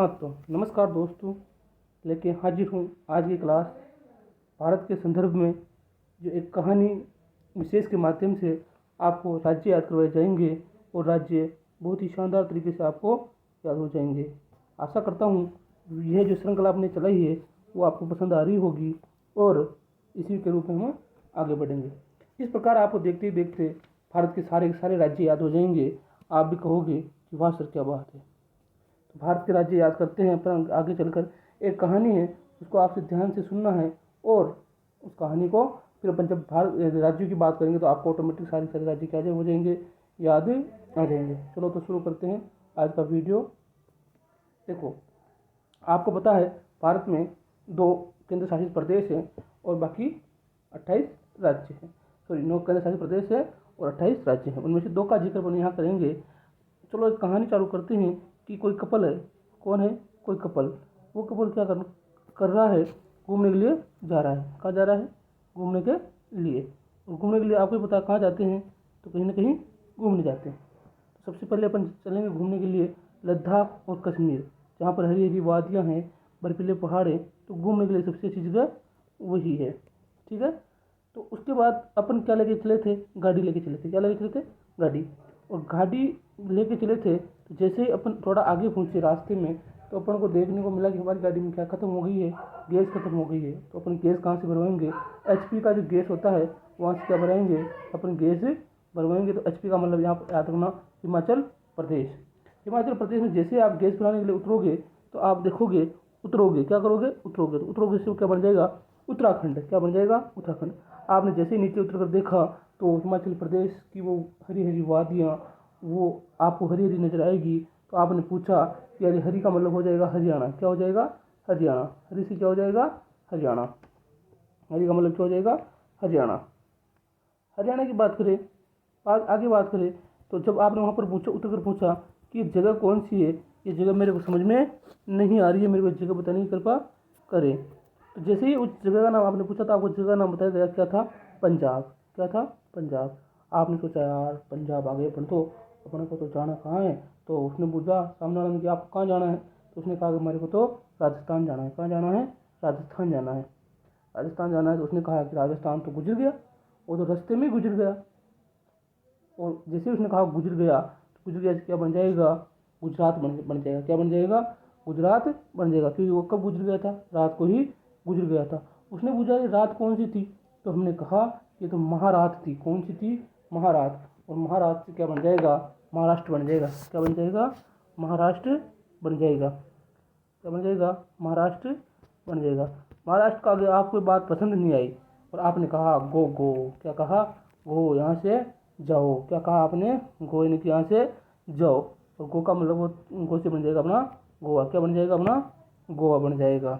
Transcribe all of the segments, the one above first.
हाँ तो नमस्कार दोस्तों, लेके हाजिर हूँ आज की क्लास भारत के संदर्भ में जो एक कहानी विशेष के माध्यम से आपको राज्य याद करवाए जाएंगे और राज्य बहुत ही शानदार तरीके से आपको याद हो जाएंगे। आशा करता हूँ यह जो श्रृंखला आपने चलाई है वो आपको पसंद आ रही होगी और इसी के रूप में हम आगे बढ़ेंगे। इस प्रकार आपको देखते ही देखते भारत के सारे सारे राज्य याद हो जाएंगे। आप भी कहोगे कि वाह सर क्या बात है। तो भारत के राज्य याद करते हैं, पर आगे चलकर एक कहानी है, उसको आपसे ध्यान से सुनना है और उस कहानी को फिर अपन जब भारत राज्यों की बात करेंगे तो आपको ऑटोमेटिक सारे सारे राज्य क्या हो जाएंगे, याद आ जाएंगे। चलो तो शुरू करते हैं आज का वीडियो। देखो, आपको पता है भारत में 2 केंद्र शासित प्रदेश हैं और बाकी 28 राज्य हैं। सॉरी, 9 केंद्र शासित प्रदेश है और 28 राज्य हैं। उनमें से 2 का जिक्र अपन यहाँ करेंगे। चलो एक कहानी चालू करते हैं कि कोई कपल है। कौन है? कोई कपल। वो कपल क्या कर रहा है, घूमने के लिए जा रहा है। कहाँ जा रहा है? घूमने के लिए। और घूमने के लिए आपको पता है कहाँ जाते हैं, तो कहीं ना कहीं घूमने जाते हैं। तो सबसे पहले अपन चलेंगे घूमने के लिए लद्दाख और कश्मीर, जहाँ पर हरी हरी वादियाँ हैं, बर्फीले पहाड़ हैं। तो घूमने के लिए सबसे अच्छी जगह वही है। ठीक है। तो उसके बाद अपन क्या लेके चले थे? गाड़ी लेके चले थे। क्या लेके चले थे? गाड़ी। और गाड़ी लेके चले थे तो जैसे ही अपन थोड़ा आगे पहुंचे रास्ते में, तो अपन को देखने को मिला कि हमारी गाड़ी में क्या खत्म हो गई है, गैस खत्म हो गई है। तो अपन गैस कहाँ से भरवाएंगे? एचपी का जो गैस होता है वहाँ से क्या भराएंगे? अपन गैस भरवाएंगे। तो एचपी का मतलब यहाँ पर याद रखना हिमाचल प्रदेश। हिमाचल प्रदेश में जैसे आप गैस भराने के लिए उतरोगे तो आप देखोगे, उतरोगे क्या करोगे? उतरोगे तो उतरोगे से क्या बन जाएगा? उत्तराखंड। क्या बन जाएगा? उत्तराखंड। आपने जैसे ही नीचे उतर कर देखा तो हिमाचल प्रदेश की वो हरी हरी वादियाँ वो आपको हरी हरी नजर आएगी। तो आपने पूछा कि अरे हरी का मतलब हो जाएगा हरियाणा। क्या हो जाएगा? हरियाणा। हरी से क्या हो जाएगा? हरियाणा। हरी का मतलब क्या हो जाएगा? हरियाणा। हरियाणा की बात करें, आगे बात करें, तो जब आपने वहाँ पर पूछा, उतर कर पूछा कि ये जगह कौन सी है, ये जगह मेरे को समझ में नहीं आ रही है, मेरे को जगह बताने की कृपा करें। तो जैसे ही उस जगह का नाम आपने पूछा तो आपको जगह का नाम बताया गया। क्या था? पंजाब। क्या था? पंजाब। आपने सोचा यार पंजाब आ गए अपन तो, अपन को तो जाना कहाँ है? तो उसने पूछा सामने वाले ने कि आपको कहाँ जाना है? तो उसने कहा कि मेरे को तो राजस्थान जाना है। कहाँ जाना है? राजस्थान जाना है। राजस्थान जाना है। तो उसने कहा कि राजस्थान तो गुजर गया, वो तो रास्ते में गुजर गया। और जैसे उसने कहा गुजर गया, तो गुजर गया से क्या बन जाएगा? गुजरात बन जाएगा। क्या बन जाएगा? गुजरात बन जाएगा। क्योंकि वो कब गुजर गया था? रात को ही गुजर गया था। उसने पूछा ये रात कौन सी थी? तो हमने कहा ये तो महारात थी। कौन सी थी? महारात। और महारात से क्या बन जाएगा? महाराष्ट्र बन जाएगा। क्या बन जाएगा? महाराष्ट्र बन जाएगा। क्या बन जाएगा? महाराष्ट्र बन जाएगा। महाराष्ट्र का आगे आपको बात पसंद नहीं आई और आपने कहा गो गो। क्या कहा? गो, यहाँ से जाओ। क्या कहा आपने? गो यानी कि यहाँ से जाओ। और गो का मतलब वो गो से बन जाएगा अपना गोवा। क्या बन जाएगा? अपना गोवा बन जाएगा।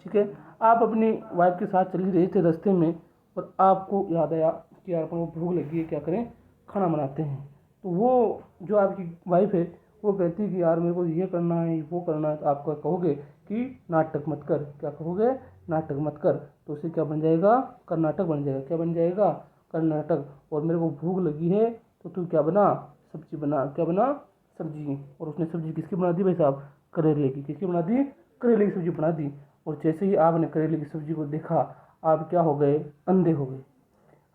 ठीक है। आप अपनी वाइफ के साथ चल रहे थे रास्ते में और आपको याद आया कि यार अपन को भूख लगी है, क्या करें? खाना बनाते हैं। तो वो जो आपकी वाइफ है वो कहती है कि यार मेरे को ये करना है, वो करना है। तो आप क्या कहोगे कि नाटक मत कर। क्या कहोगे? नाटक मत कर। तो उससे क्या बन जाएगा? कर्नाटक बन जाएगा। क्या बन जाएगा? कर्नाटक। और मेरे को भूख लगी है तो तू क्या बना? सब्जी बना। क्या बना? सब्जी। और उसने सब्जी किसकी बना दी भाई साहब? करेले की। किसकी बना दी? करेले की सब्जी बना दी। और जैसे ही आपने करेले की सब्जी को देखा, आप क्या हो गए? अंधे हो गए।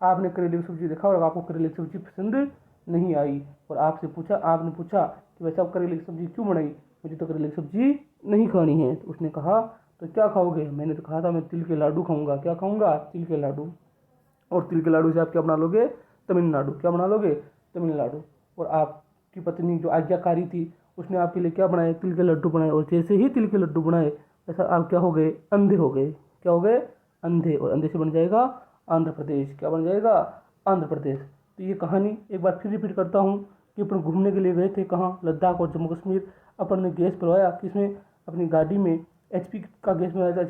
आपने करेले की सब्जी देखा और आपको करेले की सब्जी पसंद नहीं आई और आपने पूछा कि वैसे आप करेले की सब्जी क्यों बनाई? मुझे तो करेले की सब्जी नहीं खानी है। तो उसने कहा तो क्या खाओगे? मैंने तो कहा था मैं तिल के लाडू खाऊंगा। क्या खाऊंगा? तिल के लाडू। और तिल के लाडू से आप क्या बना लोगे? तमिलनाडु। क्या बना लोगे? तमिलनाडु। और आपकी पत्नी जो आज्ञाकारी थी उसने आपके लिए क्या बनाए? तिल के लड्डू बनाए। और जैसे ही तिल के लड्डू बनाए ऐसा आप क्या हो गए? अंधे हो गए। क्या हो गए? अंधे। और अंधे से बन जाएगा आंध्र प्रदेश। क्या बन जाएगा? आंध्र प्रदेश। तो ये कहानी एक बार फिर रिपीट करता हूँ कि अपन घूमने के लिए गए थे कहाँ? लद्दाख और जम्मू कश्मीर। अपन ने गैस भरवाया किसमें? अपनी गाड़ी में। एचपी का गैस भरवाया था।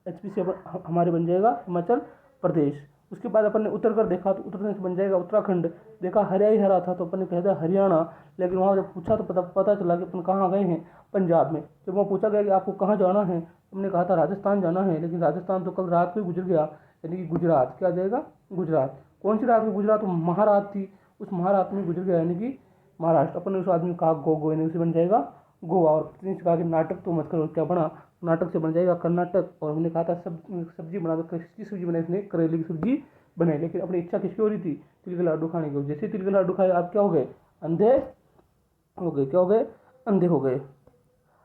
एचपी से हमारे बन जाएगा हिमाचल प्रदेश। उसके बाद अपन ने उतर कर देखा तो उतरने से बन जाएगा उत्तराखंड। देखा हरा ही हरा था तो अपन ने कहा था हरियाणा। लेकिन वहाँ जब पूछा तो पता चला कि अपन कहाँ गए हैं? पंजाब में। जब वहाँ पूछा गया कि आपको कहाँ जाना है, हमने कहा था राजस्थान जाना है। लेकिन राजस्थान तो कल रात को ही गुजर गया, यानी कि गुजरात। क्या जाएगा? गुजरात। कौन सी रात में गुजरात? तो महारात थी। उस महारात में गुजर गया यानी कि महाराष्ट्र। अपन ने उस आदमी को कहा गो गो, यानी उसे बन जाएगा गोवा। और पत्नी से कहा कि नाटक तो मत करो, क्या बना, नाटक से बन जाएगा कर्नाटक। और हमने कहा था सब्जी बना दो, किसकी सब्जी बनाई इसने, करेले की सब्जी बनाई। लेकिन अपनी इच्छा किसकी हो रही थी, तिल के लाडू खाने की। जैसे तिल के लाडू खाए आप क्या हो गए, अंधे हो गए। क्या हो गए, अंधे हो गए।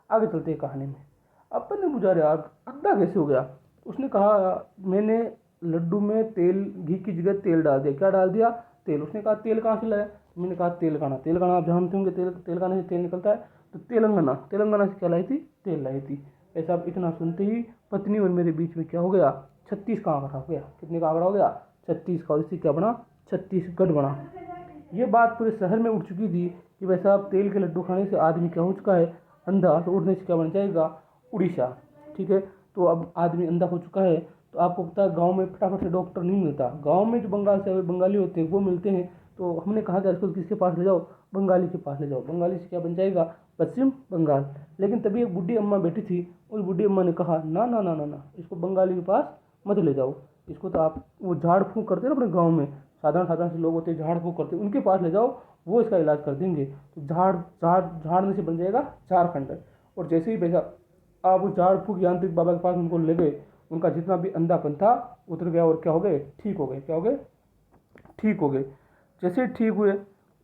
आगे चलते हैं कहानी में। अपन ने पूछा यार अंधा कैसे हो गया। उसने कहा मैंने लड्डू में तेल, घी की जगह तेल डाल दिया। क्या डाल दिया, तेल। उसने कहा तेल कहाँ से लाया, मैंने कहा तेलंगाना। तेलंगाना आप जानते होंगे, तेलंगाना से तेल निकलता है। तो तेलंगाना, तेलंगाना से क्या लाई थी, तेल लाई थी। ऐसा आप इतना सुनते ही पत्नी और मेरे बीच में क्या हो गया, 36 का आंकड़ा हो गया। कितने का आंकड़ा हो गया, 36 का। और इससे क्या बना, छत्तीसगढ़ बना। ये बात पूरे शहर में उठ चुकी थी कि भाई साहब तेल के लड्डू खाने से आदमी क्या हो चुका है, अंधा। तो उड़ने से क्या बन जाएगा, उड़ीसा। ठीक है, तो अब आदमी अंधा हो चुका है। तो आपको पता है गांव में फटाफट से डॉक्टर नहीं मिलता। गांव में जो बंगाल से बंगाली होते हैं वो मिलते हैं। तो हमने कहा था इसको किसके पास ले जाओ, बंगाली के पास ले जाओ। बंगाली से क्या बन जाएगा, पश्चिम बंगाल। लेकिन तभी एक बुढ़ी अम्मा बैठी थी, उस बुढ़ी अम्मा ने कहा ना ना ना ना ना, इसको बंगाली के पास मत ले जाओ। इसको तो आप वो झाड़ फूँक करते हैं ना अपने गाँव में, साधारण साधारण से लोग होते हैं झाड़ फूँक करते हैं, उनके पास ले जाओ, वो इसका इलाज कर देंगे। तो झाड़ झाड़ झाड़ने से बन जाएगा झारखंड। और जैसे ही भेजा आप उस झाड़ फूँक यांत्रिक बाबा के पास उनको ले गए, उनका जितना भी अंधापन था उतर गया। और क्या हो गए, ठीक हो गए। क्या हो गए, ठीक हो गए। जैसे ठीक हुए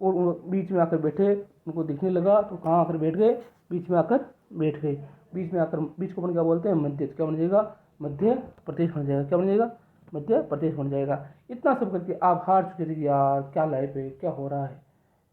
और बीच में आकर बैठे, उनको दिखने लगा तो कहाँ आकर बैठ गए, बीच में आकर बैठ गए। बीच में आकर, बीच को अपन क्या बोलते हैं, मध्य। क्या बन जाएगा, मध्य प्रदेश बन जाएगा। क्या बन जाएगा, मध्य प्रदेश बन जाएगा। इतना सब करके आप हार चुके थे कि यार क्या लाइफ है, क्या हो रहा है।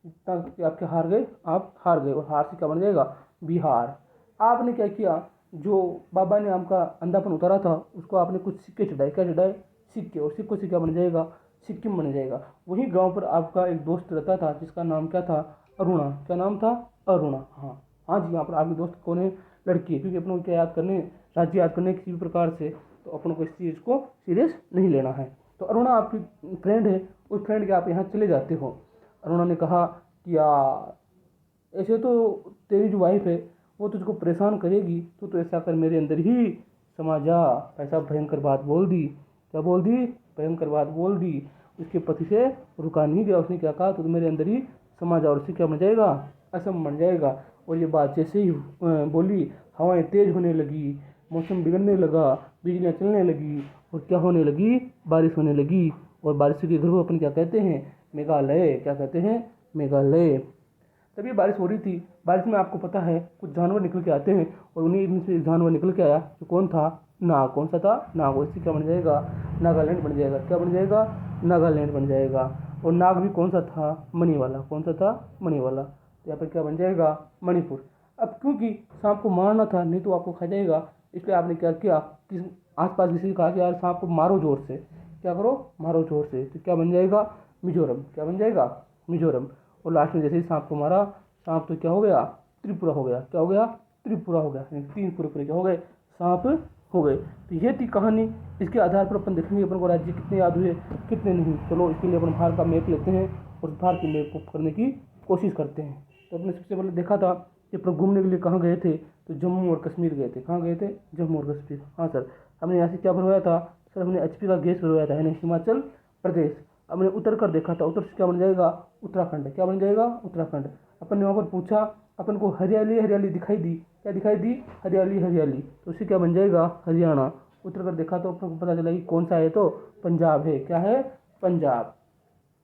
इतना करके आप क्या हार गए, आप हार गए। और हार से क्या बन जाएगा, बिहार। आपने क्या किया, जो बाबा ने आपका अंधापन उतारा था उसको आपने कुछ सिक्के चढ़ाए। क्या चढ़ाए, सिक्के। और सिक्कों से क्या बन जाएगा, सिक्किम बन जाएगा। वही गांव पर आपका एक दोस्त रहता था जिसका नाम क्या था, अरुणा। क्या नाम था, अरुणा। हाँ हाँ जी, यहाँ पर आपके दोस्त कौन है, लड़की है। क्योंकि अपनों को क्या याद करने, राज्य याद करने किसी भी प्रकार से, तो अपनों को इस चीज़ को सीरियस नहीं लेना है। तो अरुणा आपकी फ्रेंड है, उस फ्रेंड के आप यहाँ चले जाते हो। अरुणा ने कहा कि यार ऐसे तो तेरी जो वाइफ है वो तुझको परेशान करेगी, तो ऐसा कर मेरे अंदर ही समा जा। ऐसा भयंकर बात बोल दी। क्या बोल दी, भयंकर बात बोल दी। उसके पति से रुका नहीं गया। उसने क्या कहा, तो मेरे अंदर ही समा जा। और उससे क्या बन जाएगा, असम बन जाएगा। और ये बात जैसे ही बोली, हवाएं तेज होने लगी, मौसम बिगड़ने लगा, बिजलियाँ चलने लगी, और क्या होने लगी, बारिश होने लगी। और बारिश के घर को अपन क्या कहते हैं, मेघालय। क्या कहते हैं, मेघालय। तभी बारिश हो रही थी। बारिश में आपको पता है कुछ जानवर निकल के आते हैं, और उन्हीं में से एक जानवर निकल के आया जो कौन था, नाग। कौन सा था, नाग। इससे क्या बन जाएगा, नागालैंड बन जाएगा। क्या बन जाएगा, नागालैंड बन जाएगा। और नाग भी कौन सा था, मणि वाला। कौन सा था, मणि वाला। तो यहाँ पर क्या बन जाएगा, मणिपुर। अब क्योंकि सांप को मारना था, नहीं तो आपको खा जाएगा, इसलिए आपने क्या किया, किस आसपास किसी ने कहा कि यार सांप को मारो जोर से। क्या करो, मारो जोर से। तो क्या बन जाएगा, मिजोरम। क्या बन जाएगा, मिजोरम। और लास्ट में जैसे ही सांप को मारा, सांप तो क्या हो गया, त्रिपुरा हो गया। क्या हो गया, त्रिपुरा हो गया। तीन पूरे पूरे क्या हो गए, सांप हो गए। तो ये थी कहानी। इसके आधार पर अपन देखेंगे अपन को राज्य कितने याद हुए, कितने नहीं। चलो इसके लिए अपन भारत का मैप लेते हैं और भारत के मैप को करने की कोशिश करते हैं। तो अपने सबसे पहले देखा था कि अपन घूमने के लिए कहाँ गए थे, तो जम्मू और कश्मीर गए थे। कहाँ गए थे, जम्मू और कश्मीर। हाँ सर, हमने यहाँ से क्या भरवाया था, सर हमने HP का गैस भरवाया था, यानी हिमाचल प्रदेश। हमने उतर कर देखा था, उत्तर से क्या बन जाएगा, उत्तराखंड। क्या बन जाएगा, उत्तराखंड। अपन ने वहाँ पर पूछा, अपन को हरियाली हरियाली दिखाई दी। क्या दिखाई दी, हरियाली हरियाली। तो उससे क्या बन जाएगा, हरियाणा। उतर कर देखा तो अपन को पता चला कि कौन सा है, तो पंजाब है। क्या है, पंजाब।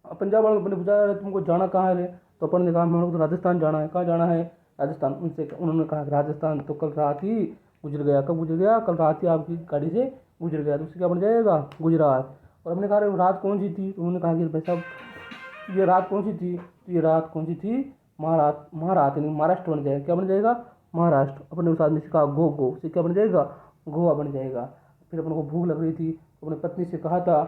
अब पंजाब वालों ने पूछा अरे तुमको जाना कहाँ है, तो अपन ने कहा हम लोग तो राजस्थान जाना है। कहाँ जाना है, राजस्थान। उनसे उन्होंने कहा राजस्थान तो कल रात ही गुजर गया। कब गुजर गया, कल रात ही आपकी गाड़ी से गुजर गया। तो उससे क्या बन जाएगा, गुजरात। और हमने कहा रात कौन सी थी, तो उन्होंने कहा कि भाई साहब ये रात कौन सी थी, तो ये रात कौन सी थी, महारात महारात नहीं, महाराष्ट्र बन जाएगा। क्या बन जाएगा, महाराष्ट्र। अपने उस आदमी से कहा गो गो, से क्या बन जाएगा, गोवा बन जाएगा। फिर अपन को भूख लग रही थी, अपने पत्नी से कहा था,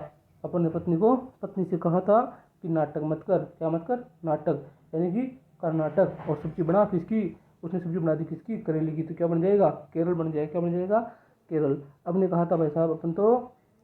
अपन ने पत्नी से कहा था कि नाटक मत कर। क्या मत कर, नाटक, यानी कि कर्नाटक। और सब्जी बना किसकी, उसने सब्जी बना दी किसकी, करेले की। तो क्या बन जाएगा, केरल बन जाएगा। क्या बन जाएगा, केरल। अब ने कहा था भाई साहब अपन तो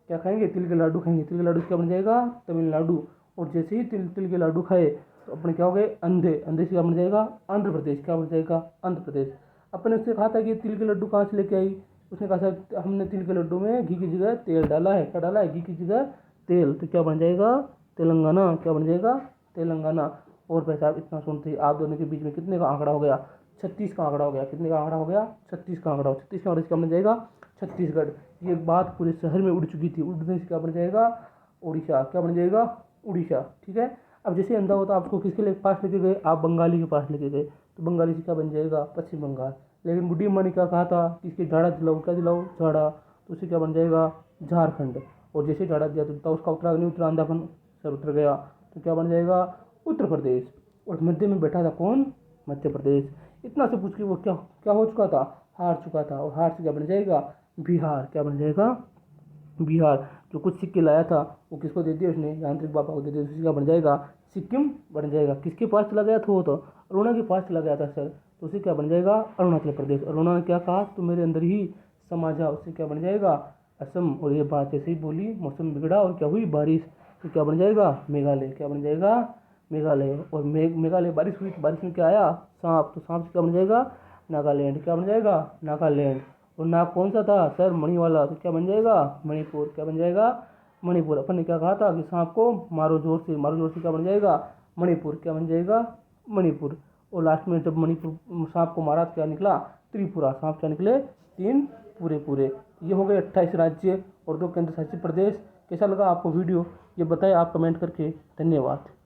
क्या खाएंगे, तिल के लाडू खाएंगे। तिल के लाडू से क्या बन जाएगा, तमिलनाडु। और जैसे ही तिल के लाडू खाए तो अपने क्या हो गए, अंधे। अंधे से क्या बन जाएगा, आंध्र प्रदेश। क्या बन जाएगा, आंध्र प्रदेश। अपने उससे कहा था कि तिल के लड्डू कहाँ से लेके आई, उसने कहा सर हमने तिल के लड्डू में घी की जगह तेल डाला है। क्या डाला है, घी की जगह तेल। तो क्या बन जाएगा, तेलंगाना। क्या बन जाएगा, तेलंगाना। और भाई साहब इतना सुनते ही आप दोनों के बीच में कितने का आंकड़ा हो गया, 36 का आंकड़ा हो गया। कितने का आंकड़ा हो गया? 36 का आंकड़ा। 36 का आंकड़ा से क्या बन जाएगा? छत्तीसगढ़। ये बात पूरे शहर में उड़ चुकी थी। उड़ने से क्या बन जाएगा? उड़ीसा। क्या बन जाएगा? उड़ीसा। ठीक है। अब जैसे अंधा होता आपको किसके पास लेके गए? आप बंगाली के पास लेके गए, तो बंगाली से क्या बन जाएगा? पश्चिम बंगाल। लेकिन बुढ़ी अम्मा ने क्या कहा था कि इसके झाड़ा दिलाओ। क्या दिलाओ? झाड़ा। तो उससे क्या बन जाएगा? झारखंड। और जैसे झाड़ा दिया तो उसका उत्तरा नहीं उतरा, अंधापन सर उतर गया, तो क्या बन जाएगा? उत्तर प्रदेश। और मध्य में बैठा था कौन? मध्य प्रदेश। इतना से पूछ के वो क्या क्या हो चुका था? हार चुका था। और हार से क्या बन जाएगा? बिहार। क्या बन जाएगा? बिहार। जो कुछ सिक्के लाया था वो किसको दे दिया उसने? यांत्रिक बाबा को दे दिया। उसी का बन जाएगा सिक्किम बन जाएगा। किसके पास चला गया था वो? तो अरुणा के पास चला गया था सर, तो उसे क्या बन जाएगा? अरुणाचल प्रदेश। अरुणा ने क्या कहा? तो मेरे अंदर ही समा जा। उससे क्या बन जाएगा? असम। और ये बात ऐसे ही बोली, मौसम बिगड़ा और क्या हुई? बारिश। तो क्या बन जाएगा? मेघालय। क्या बन जाएगा? मेघालय। और मेघालय बारिश हुई तो बारिश में क्या आया? सांप। तो सांप से क्या बन जाएगा? नागालैंड। क्या बन जाएगा? नागालैंड। और नाग कौन सा था सर? मणि वाला। तो क्या बन जाएगा? मणिपुर। क्या बन जाएगा? मणिपुर। अपन ने क्या कहा था कि सांप को मारो जोर से, मारो जोर से। क्या बन जाएगा? मणिपुर। क्या बन जाएगा? मणिपुर। और लास्ट में जब मणिपुर सांप को मारा तो क्या निकला? त्रिपुरा। सांप क्या निकले? 3 पूरे पूरे। ये हो गए 28 राज्य और 2 केंद्र शासित प्रदेश। कैसा लगा आपको वीडियो? ये बताएं आप कमेंट करके। धन्यवाद।